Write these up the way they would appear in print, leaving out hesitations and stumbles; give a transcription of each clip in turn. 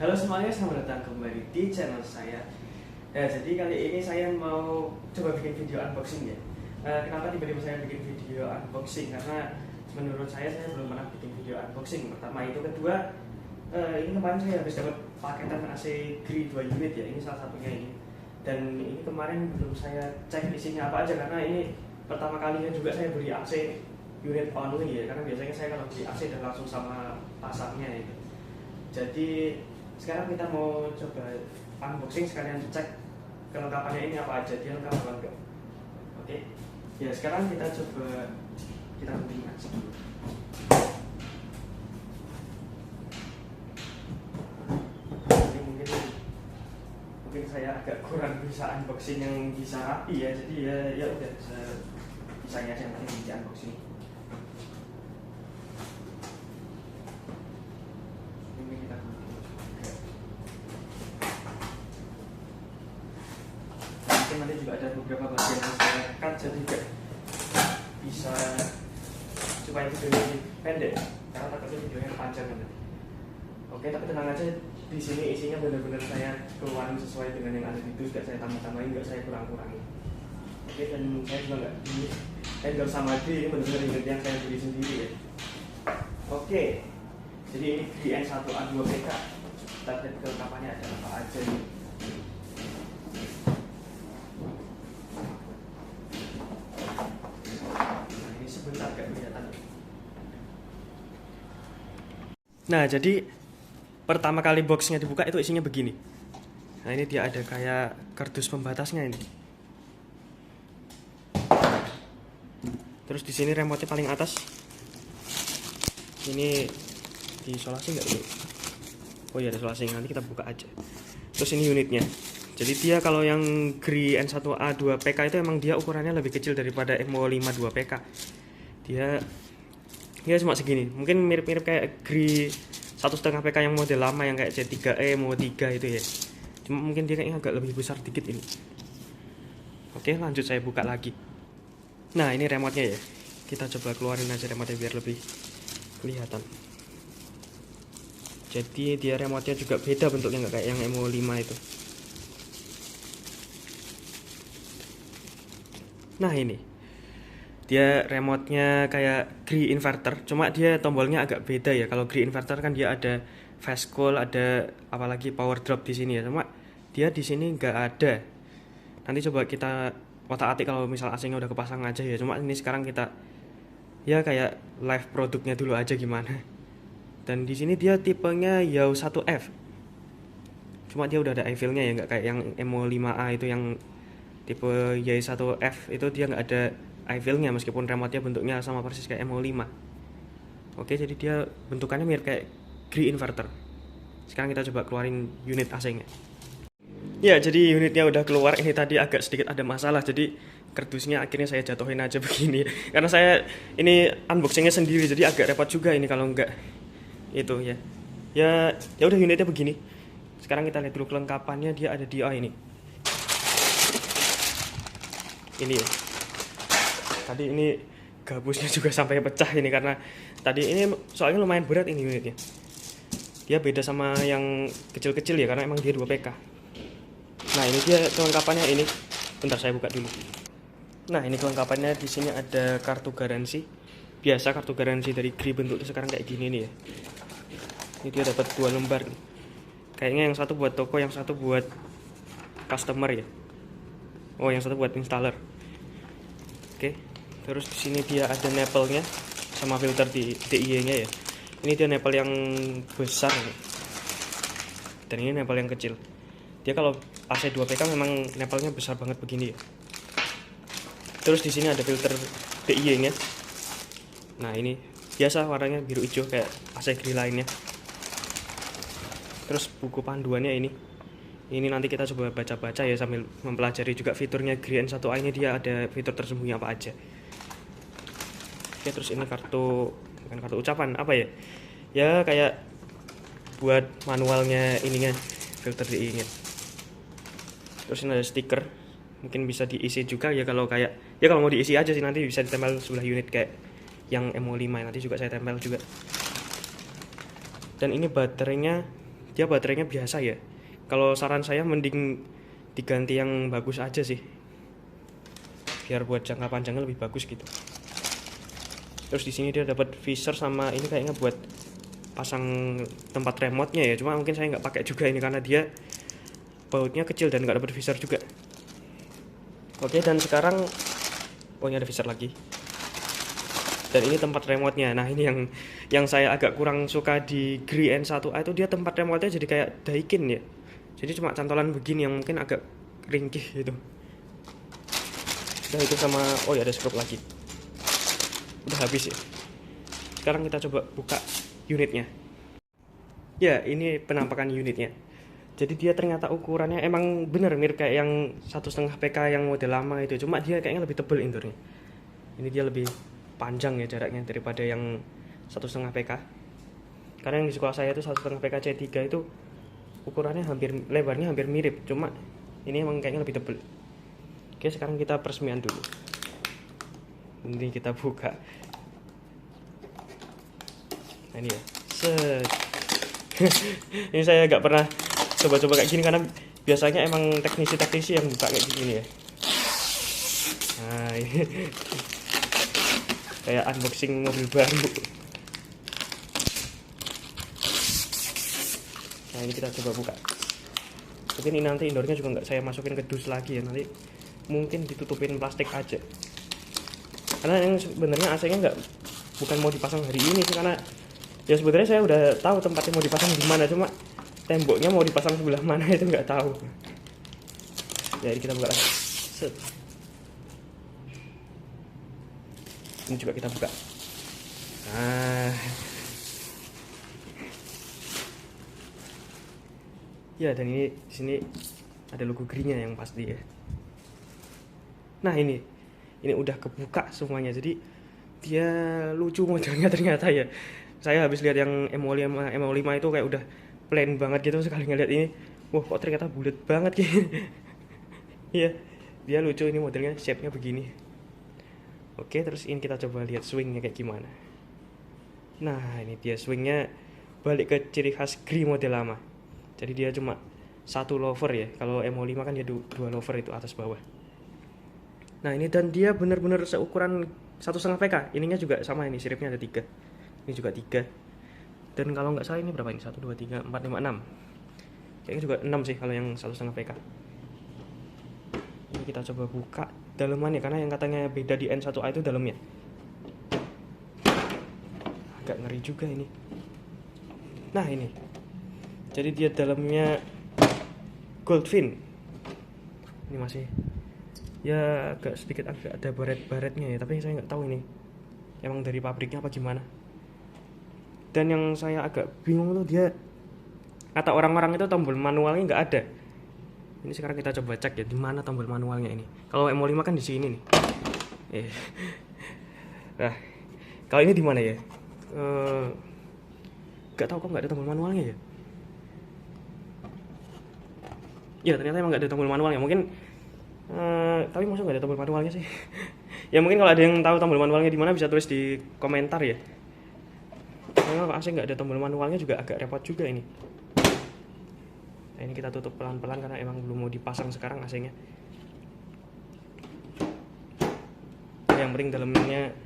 Halo semuanya, selamat datang kembali di channel saya. Jadi kali ini saya mau coba bikin video unboxing ya. Kenapa tiba-tiba saya bikin video unboxing? Karena menurut saya belum pernah bikin video unboxing. Pertama itu, kedua ini kemarin saya habis dapat paketan AC Gree 2 unit ya. Ini salah satunya ini. Dan ini kemarin belum saya cek isinya apa aja karena ini pertama kalinya juga saya beli AC unit only ya. Karena biasanya saya kalau beli AC dan langsung sama pasarnya itu. Jadi sekarang kita mau coba unboxing sekalian cek kelengkapannya ini apa aja, dia lengkap apa enggak. Oke. Ya, sekarang kita coba gunting aja dulu. Ini mungkin saya agak kurang bisa unboxing yang bisa rapi ya. Jadi ya udah bisanya aja yang penting di unboxing. Nanti juga ada beberapa bagian yang saya cut, jadi juga bisa supaya videonya lebih pendek karena takutnya videonya panjang nanti. Oke, tapi tenang aja, di sini isinya benar-benar saya keluarin sesuai dengan yang ada di itu, tidak saya tambah-tambahin, nggak saya kurang-kurangin. Oke, dan saya juga nggak sama ini benar-benar ingat yang saya beli sendiri ya. Oke, jadi ini GN1A2PK. Kita lihat kelengkapannya ada apa aja nih. Nah, jadi pertama kali boxnya dibuka itu isinya begini. Nah, ini dia ada kayak kardus pembatasnya ini. Terus di sini remote paling atas. Ini diisolasi nggak dulu? Oh iya, ada isolasi. Nanti kita buka aja. Terus ini unitnya. Jadi dia kalau yang Gree N1A2PK itu emang dia ukurannya lebih kecil daripada MO5 2PK. Dia cuma segini, mungkin mirip-mirip kayak Gree 1,5 PK yang model lama yang kayak C3E, MO3 itu ya. Cuma mungkin dia kayaknya agak lebih besar dikit ini. Oke, lanjut saya buka lagi. Nah, ini remote-nya ya. Kita coba keluarin aja remote-nya biar lebih kelihatan. Jadi dia remote-nya juga beda bentuknya, nggak kayak yang MO5 itu. Nah, ini dia remote-nya kayak Gree inverter, cuma dia tombolnya agak beda ya. Kalau Gree inverter kan dia ada fast call, ada apalagi power drop di sini ya. Cuma dia di sini nggak ada. Nanti coba kita otak-atik kalau misal AC-nya udah kepasang aja ya. Cuma ini sekarang kita ya kayak live produknya dulu aja gimana. Dan di sini dia tipenya Yaw 1F. Cuma dia udah ada I-fill-nya ya, nggak kayak yang MO5A itu yang tipe Y1F itu dia nggak ada I-fill-nya meskipun remote-nya bentuknya sama persis kayak MO5. Oke, jadi dia bentukannya mirip kayak Gree inverter. Sekarang kita coba keluarin unit AC-nya. Ya, jadi unitnya udah keluar. Ini tadi agak sedikit ada masalah, jadi kardusnya akhirnya saya jatuhin aja begini. Karena saya ini unboxingnya sendiri, jadi agak repot juga ini kalau enggak itu ya. Ya udah unitnya begini. Sekarang kita lihat dulu kelengkapannya, dia ada di ini. Ini ya. Tadi ini gabusnya juga sampai pecah ini karena tadi ini soalnya lumayan berat ini unitnya. Dia beda sama yang kecil-kecil ya karena emang dia 2PK. Nah, ini dia kelengkapannya ini. Bentar saya buka dulu. Nah, ini kelengkapannya, di sini ada kartu garansi. Biasa kartu garansi dari Gree bentuknya sekarang kayak gini nih ya. Ini dia dapat 2 lembar nih. Kayaknya yang satu buat toko, yang satu buat customer ya. Oh, yang satu buat installer. Oke. Terus di sini dia ada nepelnya sama filter di DIY-nya ya. Ini dia nepel yang besar nih. Dan ini nepel yang kecil. Dia kalau AC 2PK memang nepelnya besar banget begini ya. Terus di sini ada filter DIY-nya. Nah, ini biasa warnanya biru hijau kayak AC Gree lainnya. Terus buku panduannya ini. Ini nanti kita coba baca-baca ya sambil mempelajari juga fiturnya Gree N1A ini, dia ada fitur tersembunyi apa aja. Oke, terus ini bukan kartu ucapan, apa ya? Ya kayak buat manualnya ininya, filter DI-nya. Terus ini ada stiker, mungkin bisa diisi juga ya kalau mau diisi aja sih, nanti bisa ditempel sebelah unit kayak yang MO5 nanti juga saya tempel juga. Dan ini baterainya dia baterainya biasa ya. Kalau saran saya mending diganti yang bagus aja sih, biar buat jangka panjangnya lebih bagus gitu. Terus di sini dia dapat visor sama ini kayaknya buat pasang tempat remote-nya ya. Cuma mungkin saya nggak pakai juga ini karena dia bautnya kecil dan nggak dapat visor juga. Oke, dan sekarang ini ada visor lagi. Dan ini tempat remote-nya. Nah, ini yang saya agak kurang suka di Gree N1A itu, dia tempat remote-nya jadi kayak Daikin ya. Jadi cuma cantolan begini yang mungkin agak ringkih gitu. Nah, itu sama ya ada skrup lagi. Udah habis ya. Sekarang kita coba buka unitnya. Ya, ini penampakan unitnya. Jadi dia ternyata ukurannya emang bener mirip kayak yang 1,5 PK yang model lama itu. Cuma dia kayaknya lebih tebal indoornya. Ini dia lebih panjang ya jaraknya daripada yang 1,5 PK. Karena yang di sekolah saya itu 1,5 PK C3 itu ukurannya lebarnya hampir mirip, cuma ini emang kayaknya lebih tebal. Oke, sekarang kita peresmian dulu. Ini kita buka. Nah, ini ya. Set. Ini saya nggak pernah coba-coba kayak gini karena biasanya emang teknisi-teknisi yang buka kayak gini ya. Nah, ini kayak unboxing mobil baru. Nah, ini kita coba buka. Mungkin ini nanti indoornya juga nggak saya masukin ke dus lagi ya, nanti mungkin ditutupin plastik aja. Karena yang sebenarnya AC-nya bukan mau dipasang hari ini sih, karena ya sebenarnya saya udah tahu tempatnya mau dipasang di mana, cuma temboknya mau dipasang sebelah mana itu nggak tahu. Jadi kita buka lagi. Set. Ini juga kita buka. Nah, ya, dan ini di sini ada logo Gree-nya yang pasti ya. Nah, ini udah kebuka semuanya. Jadi dia lucu modelnya ternyata ya. Saya habis lihat yang MO5 itu kayak udah plain banget gitu, sekali ngeliat ini, wah kok ternyata bulat banget gitu. Iya, dia lucu, ini modelnya shape-nya begini. Oke, terus ini kita coba lihat swingnya kayak gimana. Nah, ini dia swingnya balik ke ciri khas Gree model lama. Jadi dia cuma satu lover ya. Kalau MO5 kan dia dua lover itu atas bawah. Nah, ini dan dia benar-benar seukuran 1,5 PK. Ininya juga sama, ini siripnya ada 3. Ini juga 3. Dan kalau nggak salah ini berapa ini? 1, 2, 3, 4, 5, 6. Kayaknya juga 6 sih kalau yang 1,5 PK. Ini kita coba buka dalemannya, karena yang katanya beda di N1A itu dalamnya. Agak ngeri juga ini. Nah, ini. Jadi dia dalamnya Goldfin. Ini masih ya agak ada baret-baretnya ya, tapi saya nggak tahu ini emang dari pabriknya apa gimana. Dan yang saya agak bingung tuh, dia kata orang-orang itu tombol manualnya nggak ada. Ini sekarang kita coba cek ya, di mana tombol manualnya ini. Kalau MO5 kan di sini nih. Nah, kalau ini di mana ya? Nggak tahu kok nggak ada tombol manualnya ya. Ya, ternyata emang nggak ada tombol manualnya. Mungkin tapi maksudnya nggak ada tombol manualnya sih. Ya mungkin kalau ada yang tahu tombol manualnya di mana bisa tulis di komentar ya. Karena AC nggak ada tombol manualnya juga agak repot juga ini. Nah, ini kita tutup pelan-pelan karena emang belum mau dipasang sekarang AC-nya. Yang penting dalamnya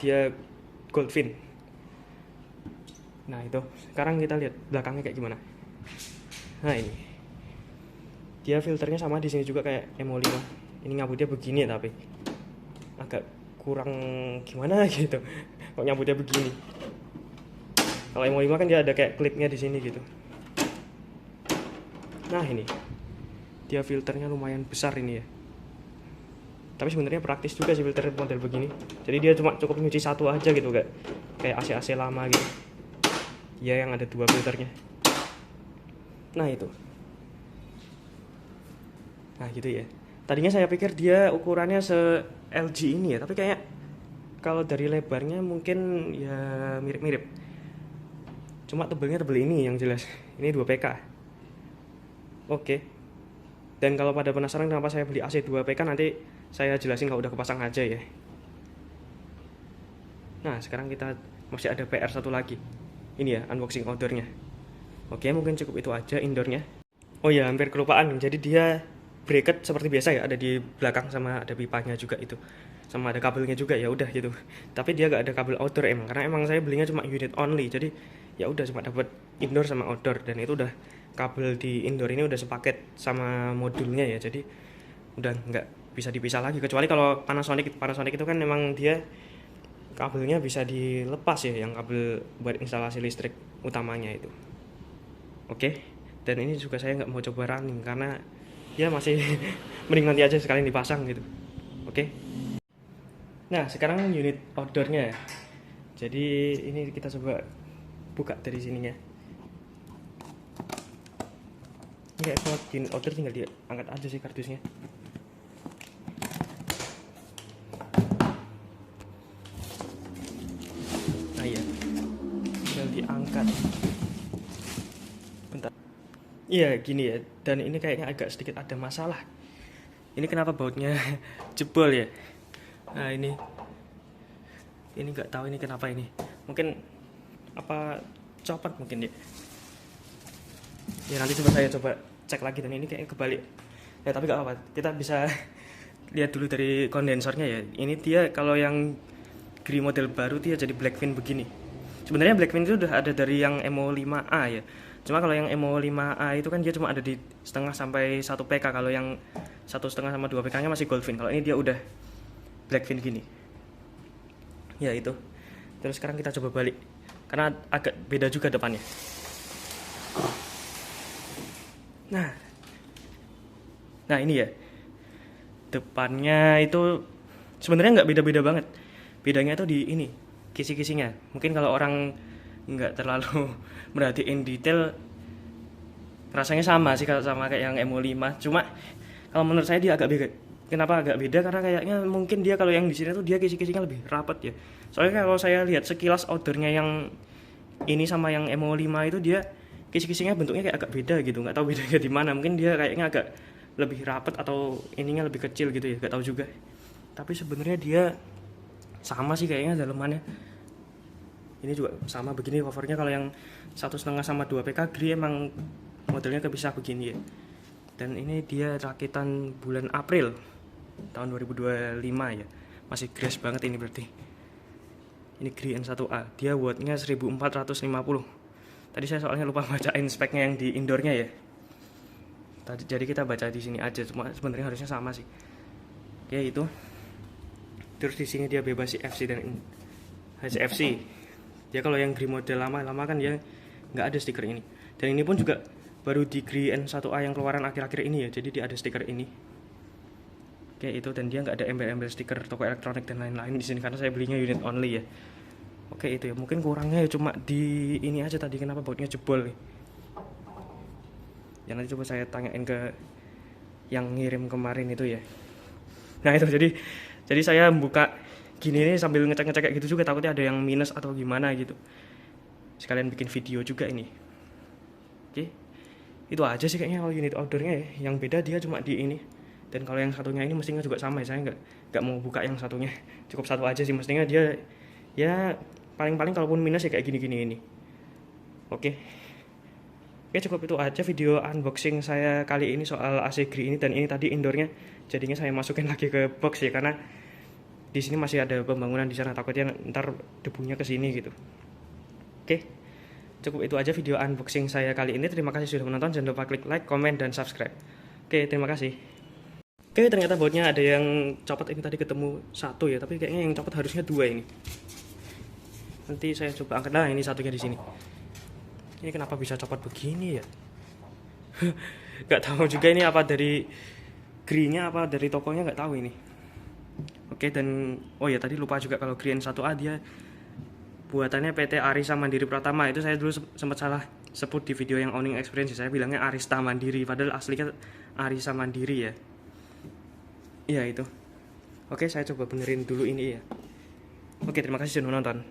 dia Goldfin. Nah, itu sekarang kita lihat belakangnya kayak gimana. Nah, ini dia filternya sama di sini juga kayak MO5. Ini nyabutnya begini tapi agak kurang gimana gitu. Kok nyabutnya begini. Kalau MO5 kan dia ada kayak klipnya di sini gitu. Nah, ini dia filternya lumayan besar ini ya. Tapi sebenarnya praktis juga sih filter model begini. Jadi dia cuma cukup nyuci satu aja gitu, kayak AC-AC lama gitu. Ya, yang ada 2 filternya. Nah, itu. Nah, gitu ya. Tadinya saya pikir dia ukurannya se-LG ini ya, tapi kayak kalau dari lebarnya mungkin ya mirip-mirip. Cuma tebelnya tebel ini yang jelas. Ini 2 PK. Oke. Dan kalau pada penasaran kenapa saya beli AC 2 PK, nanti saya jelasin kalau udah kepasang aja ya. Nah, sekarang kita masih ada PR satu lagi. Ini ya unboxing outdoornya. Oke, mungkin cukup itu aja indoornya. Oh ya, hampir kelupaan. Jadi dia bracket seperti biasa ya, ada di belakang sama ada pipanya juga itu. Sama ada kabelnya juga ya udah gitu. Tapi dia gak ada kabel outdoor emang karena emang saya belinya cuma unit only. Jadi ya udah cuma dapat indoor sama outdoor dan itu udah kabel di indoor ini udah sepaket sama modulnya ya. Jadi udah nggak bisa dipisah lagi kecuali kalau Panasonic itu kan memang dia kabelnya bisa dilepas ya yang kabel buat instalasi listrik utamanya itu. Oke, dan ini juga saya nggak mau coba running karena ya masih mending nanti aja sekalian dipasang gitu. Oke, nah sekarang unit outdoornya ya. Jadi ini kita coba buka dari sininya. Ini kayak kalau unit outdoor tinggal diangkat aja sih kardusnya. Nah iya, tinggal diangkat. Bentar. Iya gini ya, dan ini kayaknya agak sedikit ada masalah. Ini kenapa bautnya jebol ya? Nah ini nggak tahu ini kenapa ini. Mungkin apa copot mungkin ya. Ya nanti saya coba cek lagi dan ini kayaknya kebalik. Ya tapi nggak apa-apa. Kita bisa lihat dulu dari kondensornya ya. Ini dia kalau yang Gree model baru dia jadi Blackfin begini. Sebenarnya Blackfin itu udah ada dari yang MO5A ya. Cuma kalau yang MO5A itu kan dia cuma ada di setengah sampai 1 PK. Kalau yang 1,5 sama 2 PK nya masih Goldfin. Kalau ini dia udah Blackfin gini. Ya itu. Terus sekarang kita coba balik karena agak beda juga depannya. Nah ini ya depannya itu sebenarnya nggak beda-beda banget. Bedanya itu di ini kisi-kisinya. Mungkin kalau orang nggak terlalu merhatiin detail rasanya sama sih kalau sama kayak yang MO5. Cuma kalau menurut saya dia agak beda. Kenapa agak beda? Karena kayaknya mungkin dia kalau yang di sini tuh dia kisi-kisinya lebih rapat ya. Soalnya kalau saya lihat sekilas outdoornya yang ini sama yang MO5 itu dia kisi-kisinya bentuknya kayak agak beda gitu. Nggak tahu bedanya di mana. Mungkin dia kayaknya agak lebih rapat atau ininya lebih kecil gitu ya. Nggak tahu juga. Tapi sebenarnya dia sama sih kayaknya dalemannya. Ini juga sama begini covernya. Kalau yang 1,5 sama 2 PK Gree emang modelnya kepisah begini ya. Dan ini dia rakitan bulan April tahun 2025 ya. Masih fresh banget ini berarti. Ini Gree N1A. Dia wattnya 1450. Tadi saya soalnya lupa bacain speknya yang di indoornya ya. Jadi kita baca di sini aja. Cuma sebenarnya harusnya sama sih. Ya itu. Terus di sini dia bebas CFC dan HCFC. Ya kalau yang Gree model lama kan dia nggak ada stiker ini. Dan ini pun juga baru di Gree N1A yang keluaran akhir-akhir ini ya. Jadi dia ada stiker ini. Kayak itu, dan dia nggak ada embel-embel stiker toko elektronik dan lain-lain di sini karena saya belinya unit only ya. Oke itu ya, mungkin kurangnya ya cuma di ini aja tadi kenapa bautnya jebol nih. Ya nanti coba saya tanyain ke yang ngirim kemarin itu ya. Nah itu jadi saya buka gini nih sambil ngecek-ngecek kayak gitu juga, takutnya ada yang minus atau gimana gitu. Sekalian bikin video juga ini. Oke. Itu aja sih kayaknya kalau unit outdoornya ya. Yang beda dia cuma di ini. Dan kalau yang satunya ini mestinya juga sama ya. Saya nggak mau buka yang satunya. Cukup satu aja sih mestinya dia ya paling-paling kalaupun minus ya kayak gini-gini ini. Oke. Oke, cukup itu aja video unboxing saya kali ini soal AC Gree ini, dan ini tadi indoornya jadinya saya masukin lagi ke box ya karena di sini masih ada pembangunan di sana, takutnya ntar debunya ke sini gitu. Oke. Cukup itu aja video unboxing saya kali ini. Terima kasih sudah menonton. Jangan lupa klik like, comment, dan subscribe. Oke, terima kasih. Oke, ternyata bautnya ada yang copot ini tadi ketemu satu ya, tapi kayaknya yang copot harusnya 2 ini. Nanti saya coba angkat. Nah, ini satunya di sini. Ini kenapa bisa copot begini ya? Gak tahu juga ini apa dari Gree-nya apa dari tokonya, nggak tahu ini. Oke, dan oh ya tadi lupa juga kalau Gree N1A dia buatannya PT Arista Mandiri Pratama. Itu saya dulu sempat salah sebut di video yang owning experience. Saya bilangnya Arista Mandiri padahal aslinya Arista Mandiri ya. Iya itu. Oke, saya coba benerin dulu ini ya. Oke, terima kasih sudah menonton.